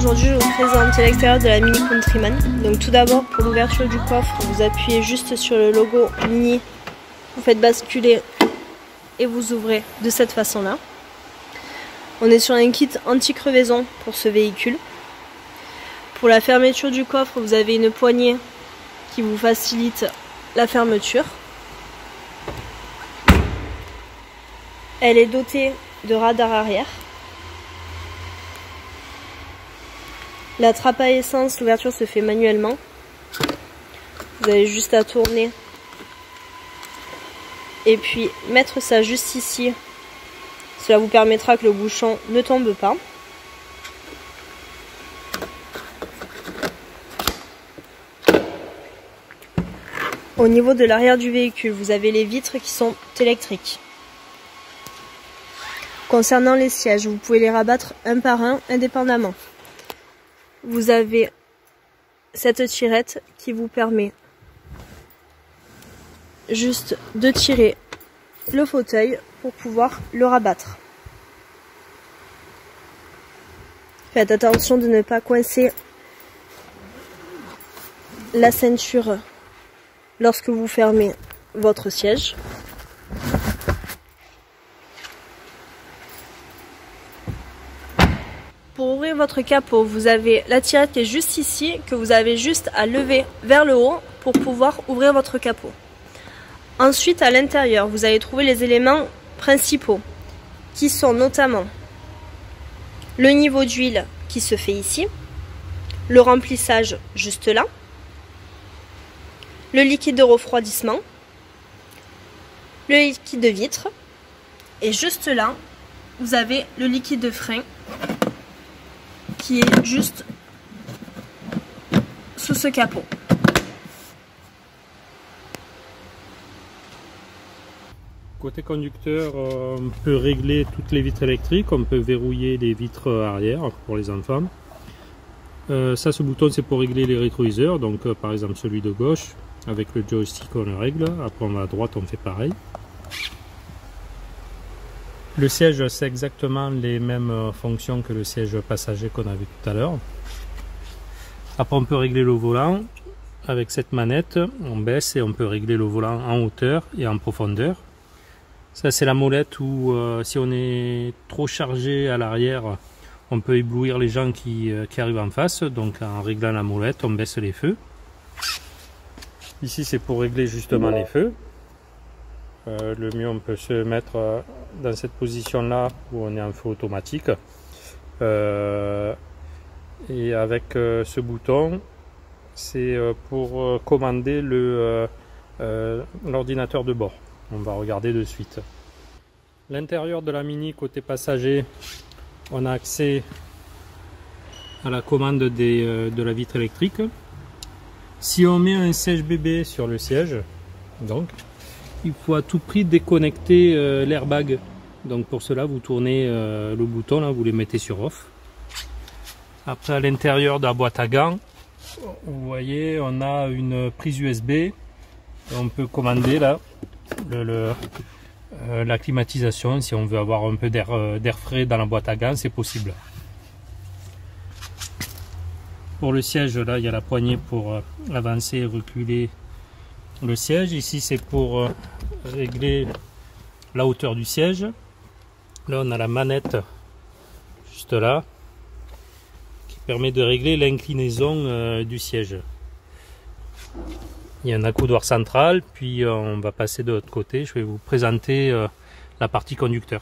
aujourd'hui je vous présente l'extérieur de la Mini Countryman. Donc tout d'abord pour l'ouverture du coffre, vous appuyez juste sur le logo Mini, vous faites basculer et vous ouvrez de cette façon là. On est sur un kit anti-crevaison pour ce véhicule. Pour la fermeture du coffre, vous avez une poignée qui vous facilite la fermeture. Elle est dotée de radar arrière. La trappe à essence, l'ouverture se fait manuellement. Vous avez juste à tourner et puis mettre ça juste ici. Cela vous permettra que le bouchon ne tombe pas. Au niveau de l'arrière du véhicule, vous avez les vitres qui sont électriques. Concernant les sièges, vous pouvez les rabattre un par un indépendamment. Vous avez cette tirette qui vous permet juste de tirer le fauteuil pour pouvoir le rabattre. Faites attention de ne pas coincer la ceinture lorsque vous fermez votre siège. Pour ouvrir votre capot, vous avez la tirette qui est juste ici, que vous avez juste à lever vers le haut pour pouvoir ouvrir votre capot. Ensuite, à l'intérieur, vous allez trouver les éléments principaux, qui sont notamment le niveau d'huile qui se fait ici, le remplissage juste là, le liquide de refroidissement, le liquide de vitre, et juste là, vous avez le liquide de frein qui est juste sous ce capot. Côté conducteur, on peut régler toutes les vitres électriques, on peut verrouiller les vitres arrière pour les enfants. Ce bouton c'est pour régler les rétroviseurs, donc par exemple celui de gauche, avec le joystick on le règle, après on va à droite on fait pareil. Le siège, c'est exactement les mêmes fonctions que le siège passager qu'on a vu tout à l'heure. Après, on peut régler le volant avec cette manette. On baisse et on peut régler le volant en hauteur et en profondeur. Ça, c'est la molette où si on est trop chargé à l'arrière, on peut éblouir les gens qui arrivent en face. Donc, en réglant la molette, on baisse les feux. Ici, c'est pour régler justement les feux. Le mieux, on peut se mettre dans cette position là où on est en feu automatique et avec ce bouton c'est pour commander l'ordinateur de bord. On va regarder de suite. L'intérieur de la Mini côté passager, on a accès à la commande de la vitre électrique. Si on met un siège bébé sur le siège, donc il faut à tout prix déconnecter l'airbag. Donc pour cela, vous tournez le bouton, là, vous les mettez sur off. Après, à l'intérieur de la boîte à gants, vous voyez, on a une prise USB. Et on peut commander là la climatisation. Si on veut avoir un peu d'air frais dans la boîte à gants, c'est possible. Pour le siège, là, il y a la poignée pour avancer et reculer le siège. Ici, c'est pour régler la hauteur du siège. Là, on a la manette juste là qui permet de régler l'inclinaison du siège. Il y a un accoudoir central, puis on va passer de l'autre côté. Je vais vous présenter la partie conducteur.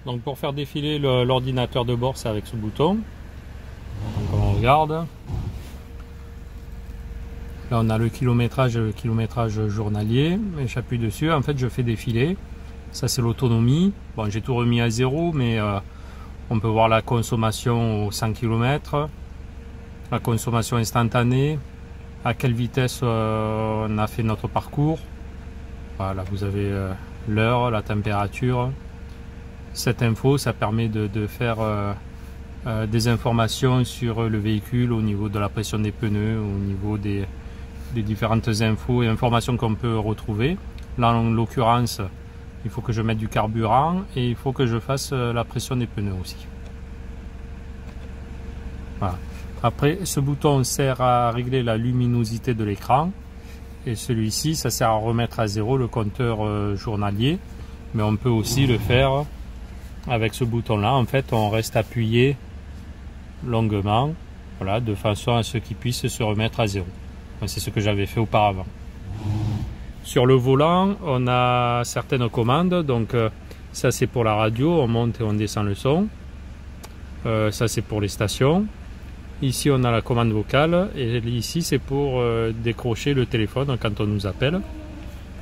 Donc, pour faire défiler l'ordinateur de bord, c'est avec ce bouton. Donc, on regarde. Là, on a le kilométrage journalier, et j'appuie dessus, en fait je fais défiler. Ça, c'est l'autonomie. Bon, j'ai tout remis à zéro, mais on peut voir la consommation aux 100 km, la consommation instantanée, à quelle vitesse on a fait notre parcours. Voilà, vous avez l'heure, la température. Cette info, ça permet de faire des informations sur le véhicule au niveau de la pression des pneus, au niveau des différentes infos et informations qu'on peut retrouver. Là, en l'occurrence, il faut que je mette du carburant et il faut que je fasse la pression des pneus aussi. Voilà. Après, ce bouton sert à régler la luminosité de l'écran. Et celui-ci, ça sert à remettre à zéro le compteur journalier. Mais on peut aussi le faire avec ce bouton-là. En fait, on reste appuyé longuement, voilà, de façon à ce qu'il puisse se remettre à zéro. C'est ce que j'avais fait auparavant. Sur le volant, on a certaines commandes. Donc, ça c'est pour la radio, on monte et on descend le son. Ça c'est pour les stations. Ici on a la commande vocale et ici c'est pour décrocher le téléphone quand on nous appelle.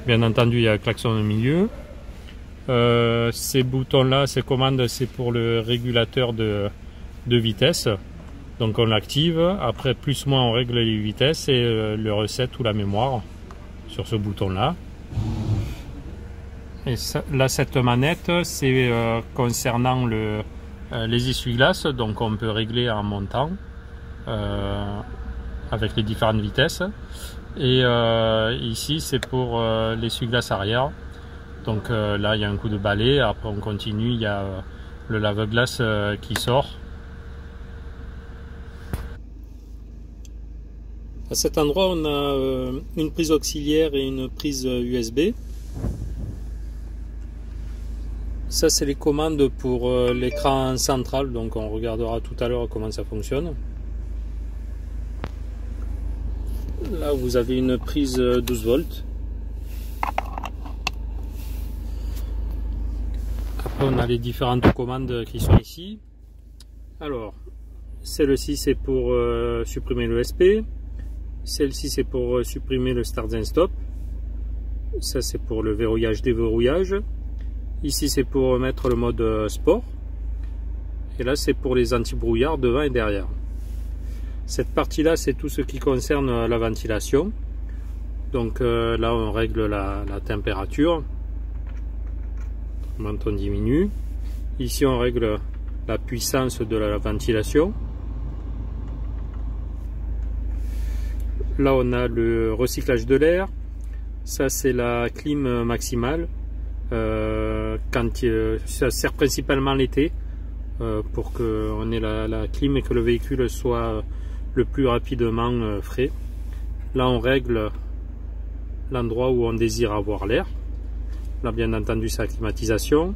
Bien entendu il y a le klaxon au milieu. Ces boutons là, ces commandes, c'est pour le régulateur de vitesse. Donc on l'active, après plus ou moins on règle les vitesses et le reset ou la mémoire sur ce bouton là. Et ça, là cette manette c'est concernant les essuie-glaces, donc on peut régler en montant avec les différentes vitesses. Et ici c'est pour l'essuie-glace arrière. Donc là il y a un coup de balai, après on continue, il y a le lave-glace qui sort. À cet endroit on a une prise auxiliaire et une prise USB. Ça c'est les commandes pour l'écran central, donc on regardera tout à l'heure comment ça fonctionne. Là vous avez une prise 12 volts. Après on a les différentes commandes qui sont ici. Alors celle-ci c'est pour supprimer le SP. Celle-ci c'est pour supprimer le start and stop. Ça c'est pour le verrouillage, déverrouillage. Ici c'est pour mettre le mode sport. Et là c'est pour les anti-brouillards devant et derrière. Cette partie là c'est tout ce qui concerne la ventilation. Donc là on règle la température. On diminue. Ici on règle la puissance de la ventilation. Là on a le recyclage de l'air. Ça c'est la clim maximale. Ça sert principalement l'été pour qu'on ait la clim et que le véhicule soit le plus rapidement frais. Là on règle l'endroit où on désire avoir l'air. Là bien entendu c'est la climatisation.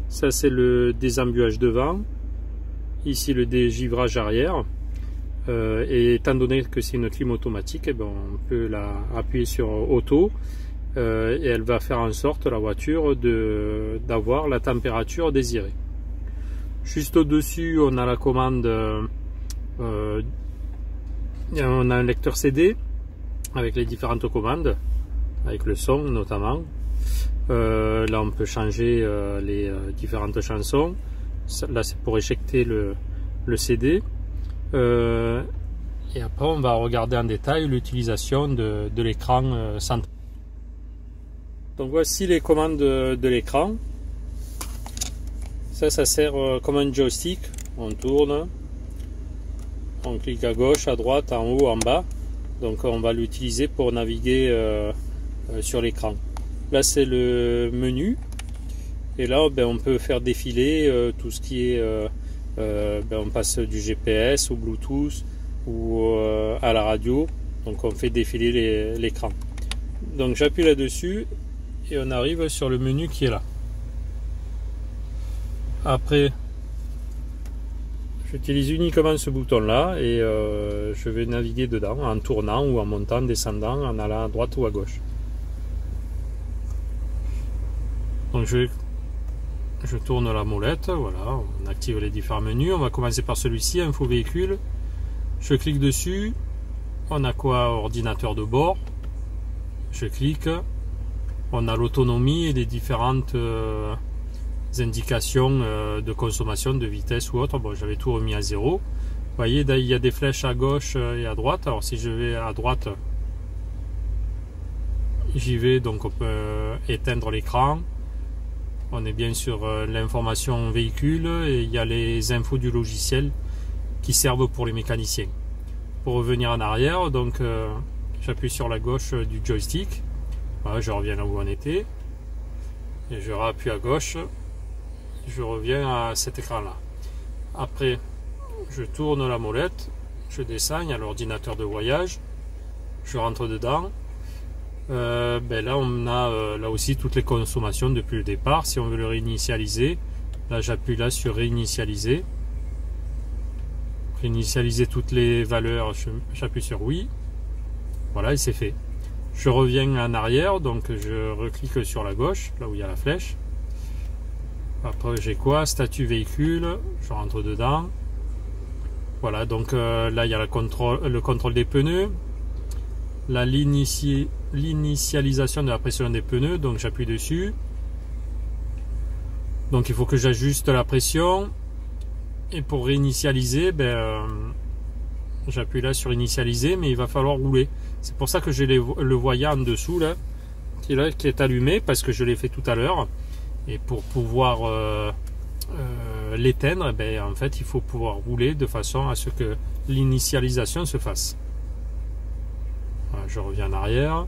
Ça c'est le désembuage devant. Ici le dégivrage arrière. Et étant donné que c'est une clim automatique, eh ben, on peut appuyer sur auto et elle va faire en sorte, la voiture, d'avoir la température désirée. Juste au-dessus on a la commande, on a un lecteur CD avec les différentes commandes, avec le son notamment. Là on peut changer les différentes chansons. Là c'est pour éjecter le CD. Et après on va regarder en détail l'utilisation de l'écran central. Donc voici les commandes de l'écran. Ça sert comme un joystick. On tourne, on clique à gauche, à droite, en haut, en bas. Donc on va l'utiliser pour naviguer sur l'écran. Là c'est le menu. Et là ben, on peut faire défiler tout ce qui est on passe du GPS au Bluetooth ou à la radio, donc on fait défiler l'écran. Donc j'appuie là-dessus et on arrive sur le menu qui est là. Après j'utilise uniquement ce bouton là et je vais naviguer dedans en tournant ou en montant, descendant, en allant à droite ou à gauche. Donc je tourne la molette, voilà, on active les différents menus. On va commencer par celui-ci, info véhicule. Je clique dessus. On a quoi? Ordinateur de bord. Je clique. On a l'autonomie et les différentes indications de consommation, de vitesse ou autre. Bon, j'avais tout remis à 0. Vous voyez, il y a des flèches à gauche et à droite. Alors si je vais à droite, j'y vais, donc on peut éteindre l'écran. On est bien sur l'information véhicule et il y a les infos du logiciel qui servent pour les mécaniciens. Pour revenir en arrière, donc j'appuie sur la gauche du joystick. Voilà, je reviens là où on était. Et je rappuie à gauche. Je reviens à cet écran là. Après, je tourne la molette, je descends, il y a l'ordinateur de voyage, je rentre dedans. Là on a là aussi toutes les consommations depuis le départ. Si on veut le réinitialiser, là j'appuie là sur réinitialiser. Réinitialiser toutes les valeurs, j'appuie sur oui. Voilà, et c'est fait. Je reviens en arrière, donc je reclique sur la gauche, là où il y a la flèche. Après j'ai quoi? Statut véhicule, je rentre dedans. Voilà, donc là il y a le contrôle des pneus. L'initialisation de la pression des pneus, donc j'appuie dessus. Donc il faut que j'ajuste la pression. Et pour réinitialiser, j'appuie là sur initialiser, mais il va falloir rouler. C'est pour ça que j'ai le voyant en dessous là, qui est allumé, parce que je l'ai fait tout à l'heure. Et pour pouvoir l'éteindre, en fait il faut pouvoir rouler de façon à ce que l'initialisation se fasse. Voilà, je reviens en arrière.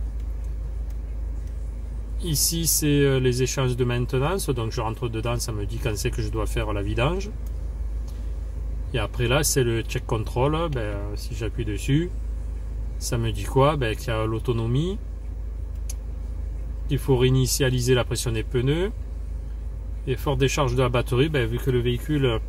Ici c'est les échanges de maintenance, donc je rentre dedans, ça me dit quand c'est que je dois faire la vidange. Et après là c'est le check control, si j'appuie dessus, ça me dit quoi? Qu'il y a l'autonomie, il faut réinitialiser la pression des pneus, effort décharge de la batterie, vu que le véhicule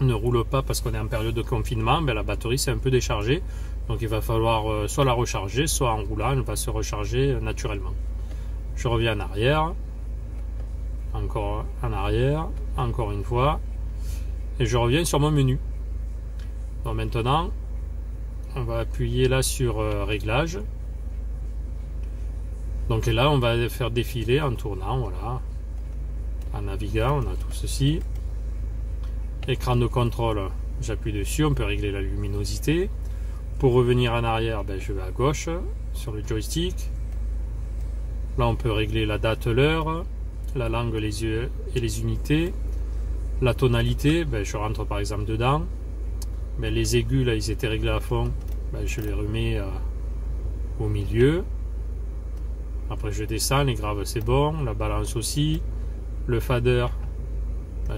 ne roule pas parce qu'on est en période de confinement, la batterie s'est un peu déchargée, donc il va falloir soit la recharger, soit en roulant elle va se recharger naturellement. Je reviens en arrière, encore en arrière, encore une fois, et je reviens sur mon menu. Donc maintenant on va appuyer là sur réglage, donc là on va faire défiler en tournant, voilà, en naviguant, on a tout ceci. Écran de contrôle, j'appuie dessus, on peut régler la luminosité. Pour revenir en arrière, je vais à gauche sur le joystick. Là on peut régler la date, l'heure, la langue, les yeux et les unités, la tonalité, je rentre par exemple dedans. Les aigus là ils étaient réglés à fond, je les remets au milieu. Après je descends, les graves c'est bon, la balance aussi, le fader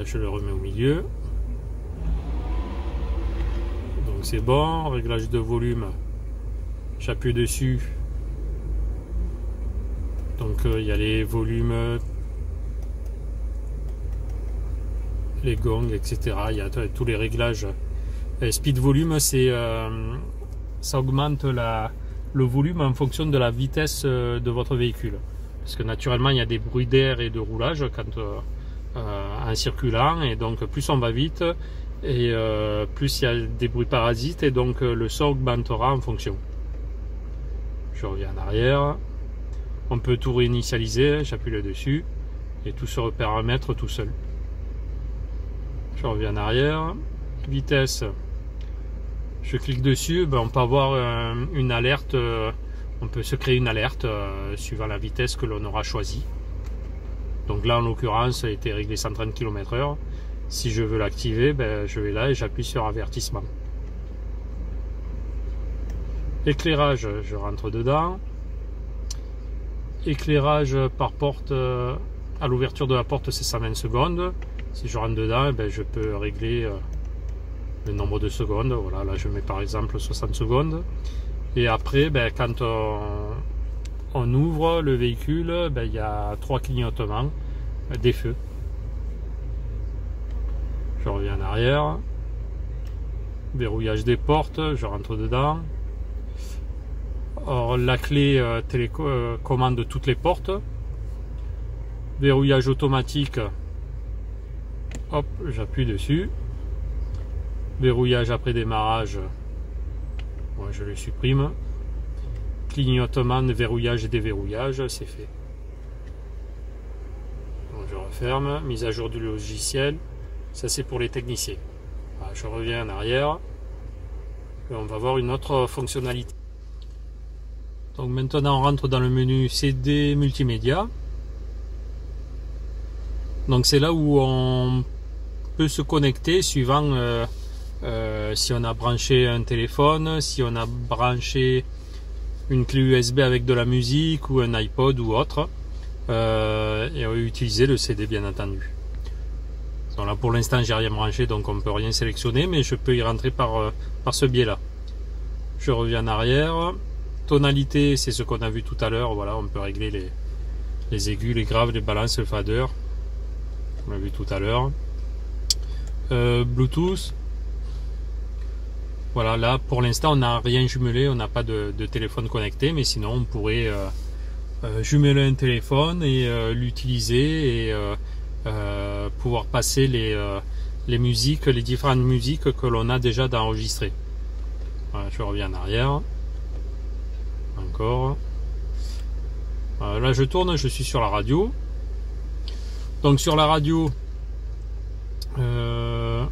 je le remets au milieu. Donc c'est bon. Réglage de volume, j'appuie dessus, donc il y a les volumes, les gongs, etc. Il y a tous les réglages. Speed volume, c'est ça augmente le volume en fonction de la vitesse de votre véhicule, parce que naturellement il y a des bruits d'air et de roulage quand en circulant, et donc plus on va vite et plus il y a des bruits parasites, et donc le son augmentera en fonction. Je reviens en arrière, on peut tout réinitialiser, j'appuie là dessus et tout se reparamètre tout seul. Je reviens en arrière, vitesse, je clique dessus, on peut avoir une alerte, on peut se créer une alerte suivant la vitesse que l'on aura choisi. Donc là en l'occurrence ça a été réglé 130 km/h. Si je veux l'activer, je vais là et j'appuie sur avertissement. Éclairage, je rentre dedans. Éclairage par porte, à l'ouverture de la porte c'est 120 secondes. Si je rentre dedans, je peux régler le nombre de secondes. Voilà, là je mets par exemple 60 secondes. Et après, quand on ouvre le véhicule, il y a 3 clignotements des feux. Je reviens en arrière. Verrouillage des portes, je rentre dedans. Or, la clé télécommande toutes les portes. Verrouillage automatique. Hop, j'appuie dessus. Verrouillage après démarrage, je le supprime. Clignotement de verrouillage et déverrouillage, c'est fait. Donc je referme. Mise à jour du logiciel, ça c'est pour les techniciens. Voilà, je reviens en arrière et on va voir une autre fonctionnalité. Donc maintenant on rentre dans le menu CD multimédia. Donc c'est là où on peut se connecter suivant si on a branché un téléphone, si on a branché une clé USB avec de la musique ou un iPod ou autre, et on va utiliser le CD bien entendu. Donc là pour l'instant j'ai rien branché, donc on peut rien sélectionner, mais je peux y rentrer par ce biais là. Je reviens en arrière. Tonalité, c'est ce qu'on a vu tout à l'heure. Voilà, on peut régler les aigus, les graves, les balances, le fader. On l'a vu tout à l'heure. Bluetooth. Voilà, là pour l'instant on n'a rien jumelé, on n'a pas de téléphone connecté, mais sinon on pourrait jumeler un téléphone et l'utiliser et pouvoir passer les musiques, les différentes musiques que l'on a déjà d'enregistrer. Voilà, je reviens en arrière. Encore. Là je tourne, je suis sur la radio. Donc sur la radio, là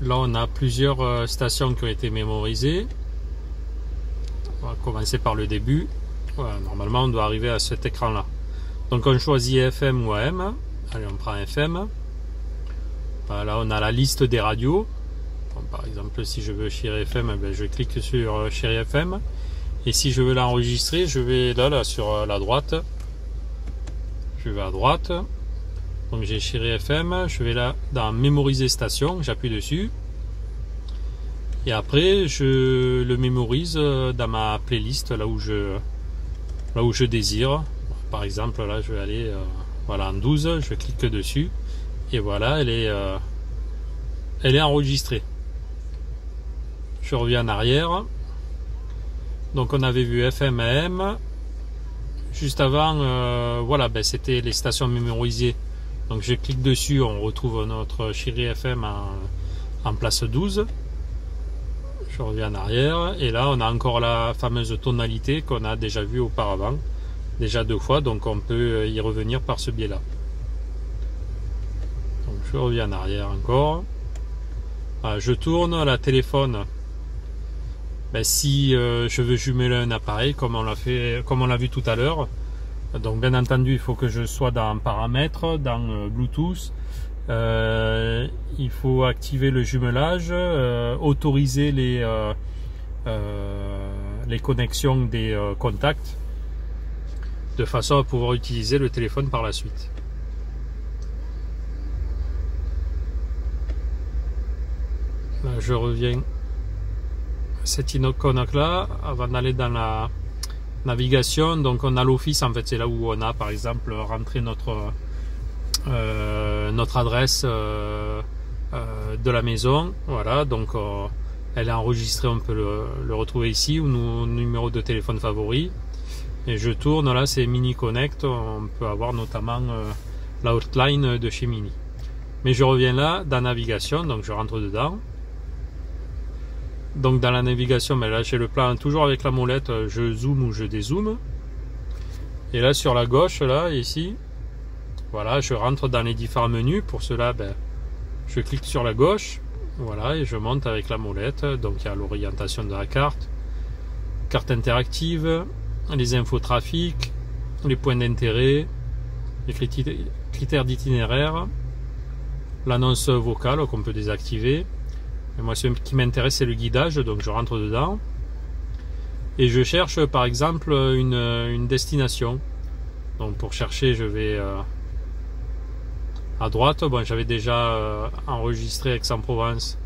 on a plusieurs stations qui ont été mémorisées. On va commencer par le début. Voilà, normalement on doit arriver à cet écran là. Donc on choisit FM ou AM. Allez, on prend FM. Voilà, on a la liste des radios. Bon, par exemple, si je veux Chérie FM, ben, je clique sur Chérie FM. Et si je veux l'enregistrer, je vais là sur la droite. Je vais à droite. Donc j'ai Chérie FM. Je vais là dans Mémoriser station. J'appuie dessus. Et après, je le mémorise dans ma playlist, là où je désire. Par exemple, là, je vais aller voilà, en 12. Je clique dessus. Et voilà, elle est enregistrée. Je reviens en arrière. Donc on avait vu FM, AM. Juste avant, voilà, ben, c'était les stations mémorisées. Donc je clique dessus, on retrouve notre Chérie FM en place 12. Je reviens en arrière. Et là, on a encore la fameuse tonalité qu'on a déjà vue auparavant. Déjà 2 fois, donc on peut y revenir par ce biais-là. Donc je reviens en arrière encore. Je tourne la téléphone. Ben, si je veux jumeler un appareil comme on l'a vu tout à l'heure, donc bien entendu il faut que je sois dans paramètres, dans Bluetooth, il faut activer le jumelage, autoriser les connexions des contacts de façon à pouvoir utiliser le téléphone par la suite. Là, je reviens cette icône là avant d'aller dans la navigation. Donc on a l'office, en fait c'est là où on a par exemple rentré notre adresse de la maison. Voilà, donc elle est enregistrée, on peut le retrouver ici, ou nos numéros de téléphone favoris. Et je tourne, là c'est Mini Connect, on peut avoir notamment la hotline de chez Mini. Mais je reviens là dans navigation, donc je rentre dedans. Donc dans la navigation, mais là j'ai le plan toujours avec la molette, je zoome ou je dézoome. Et là sur la gauche, là ici, voilà, je rentre dans les différents menus. Pour cela, ben, je clique sur la gauche, voilà, et je monte avec la molette. Donc il y a l'orientation de la carte, carte interactive, les infos trafic, les points d'intérêt, les critères d'itinéraire, l'annonce vocale qu'on peut désactiver. Et moi, ce qui m'intéresse, c'est le guidage, donc je rentre dedans et je cherche par exemple une destination. Donc pour chercher, je vais à droite. Bon, j'avais déjà enregistré Aix-en-Provence.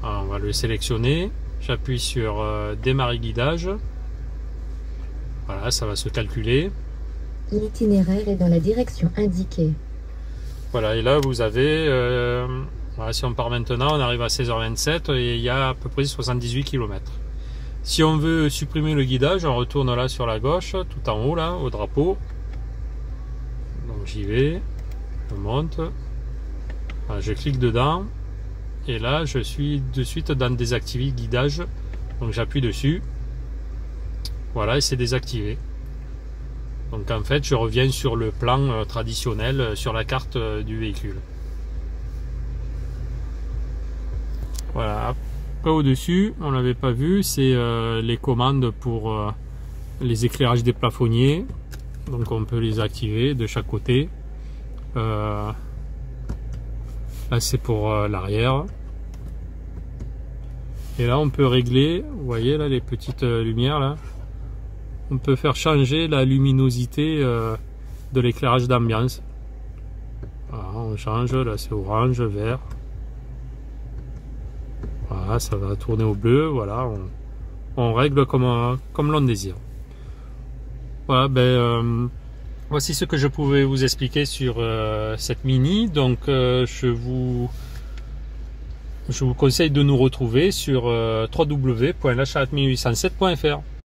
On va le sélectionner. J'appuie sur démarrer guidage. Voilà, ça va se calculer. L'itinéraire est dans la direction indiquée. Voilà, et là vous avez voilà, si on part maintenant, on arrive à 16h27 et il y a à peu près 78 km. Si on veut supprimer le guidage, on retourne là sur la gauche, tout en haut là, au drapeau. Donc j'y vais, je monte, voilà, je clique dedans et là je suis de suite dans désactiver guidage. Donc j'appuie dessus, voilà, et c'est désactivé. Donc en fait je reviens sur le plan traditionnel sur la carte du véhicule. Voilà, après au-dessus, on l'avait pas vu, c'est les commandes pour les éclairages des plafonniers. Donc on peut les activer de chaque côté. Là c'est pour l'arrière. Et là on peut régler, vous voyez là les petites lumières là. On peut faire changer la luminosité de l'éclairage d'ambiance. Voilà, On change, là c'est orange, vert. Voilà, ça va tourner au bleu, voilà, on règle comme l'on désire. Voilà, voici ce que je pouvais vous expliquer sur cette Mini. Donc je vous conseille de nous retrouver sur www.l'achat1807.fr.